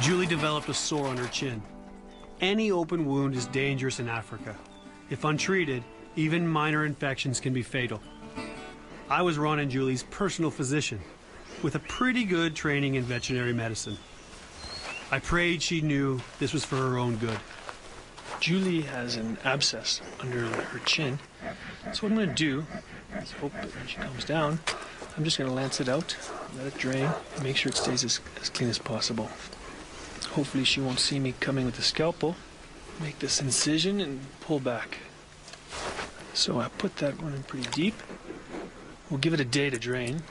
Julie developed a sore on her chin. Any open wound is dangerous in Africa. If untreated, even minor infections can be fatal. I was Ron and Julie's personal physician, with a pretty good training in veterinary medicine. I prayed she knew this was for her own good. Julie has an abscess under her chin, so what I'm going to do is hope that when she comes down, I'm just going to lance it out, let it drain, and make sure it stays as clean as possible. Hopefully she won't see me coming with a scalpel. Make this incision and pull back. So I put that one in pretty deep. We'll give it a day to drain,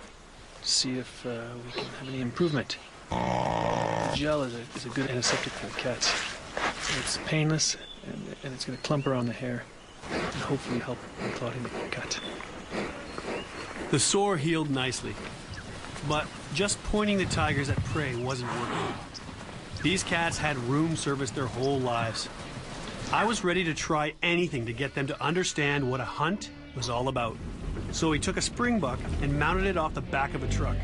see if we can have any improvement. The gel is a good antiseptic for the cats. It's painless and it's going to clump around the hair and hopefully help in clotting the cut. The sore healed nicely, but just pointing the tigers at prey wasn't working. These cats had room service their whole lives. I was ready to try anything to get them to understand what a hunt was all about. So he took a springbuck and mounted it off the back of a truck.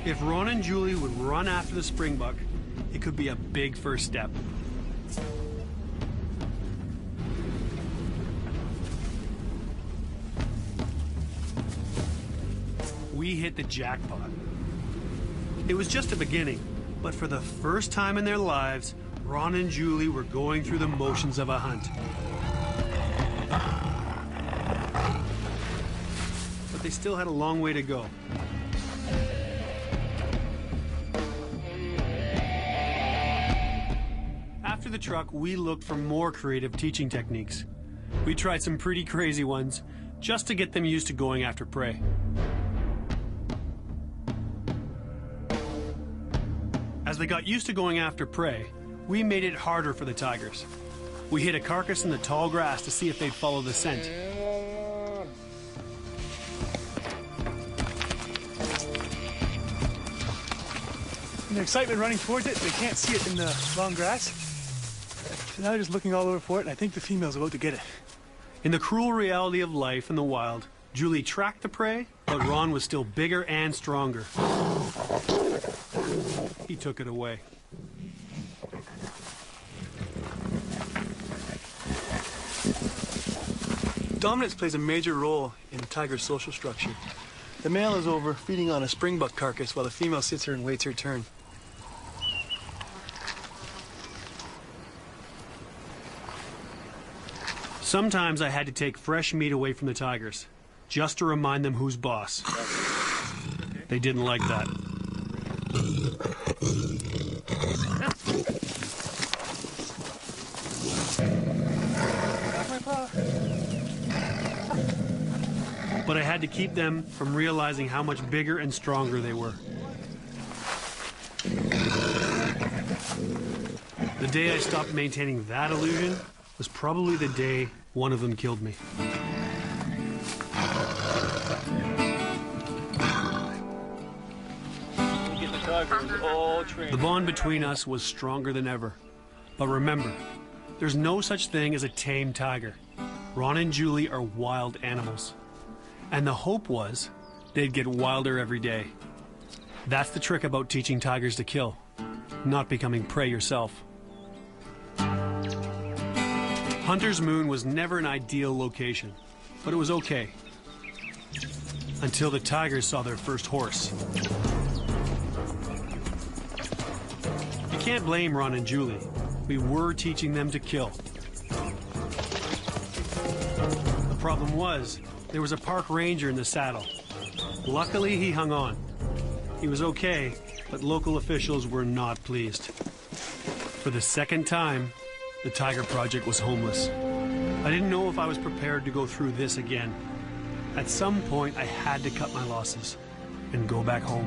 If Ron and Julie would run after the springbuck, it could be a big first step. We hit the jackpot. It was just a beginning, but for the first time in their lives, Ron and Julie were going through the motions of a hunt. But they still had a long way to go. After the truck, we looked for more creative teaching techniques. We tried some pretty crazy ones, just to get them used to going after prey. As they got used to going after prey, we made it harder for the tigers. We hid a carcass in the tall grass to see if they'd follow the scent. In their excitement running towards it, they can't see it in the long grass. So now they're just looking all over for it, and I think the female's about to get it. In the cruel reality of life in the wild, Julie tracked the prey, but Ron was still bigger and stronger. He took it away. Dominance plays a major role in the tiger's social structure. The male is over feeding on a springbuck carcass while the female sits there and waits her turn. Sometimes I had to take fresh meat away from the tigers, just to remind them who's boss. They didn't like that. But I had to keep them from realizing how much bigger and stronger they were. The day I stopped maintaining that illusion was probably the day one of them killed me. The bond between us was stronger than ever. But remember, there's no such thing as a tame tiger. Ron and Julie are wild animals. And the hope was they'd get wilder every day. That's the trick about teaching tigers to kill, not becoming prey yourself. Hunter's Moon was never an ideal location, but it was okay. Until the tigers saw their first horse. You can't blame Ron and Julie. We were teaching them to kill. The problem was, there was a park ranger in the saddle. Luckily, he hung on. He was okay, but local officials were not pleased. For the second time, the Tiger Project was homeless. I didn't know if I was prepared to go through this again. At some point, I had to cut my losses and go back home.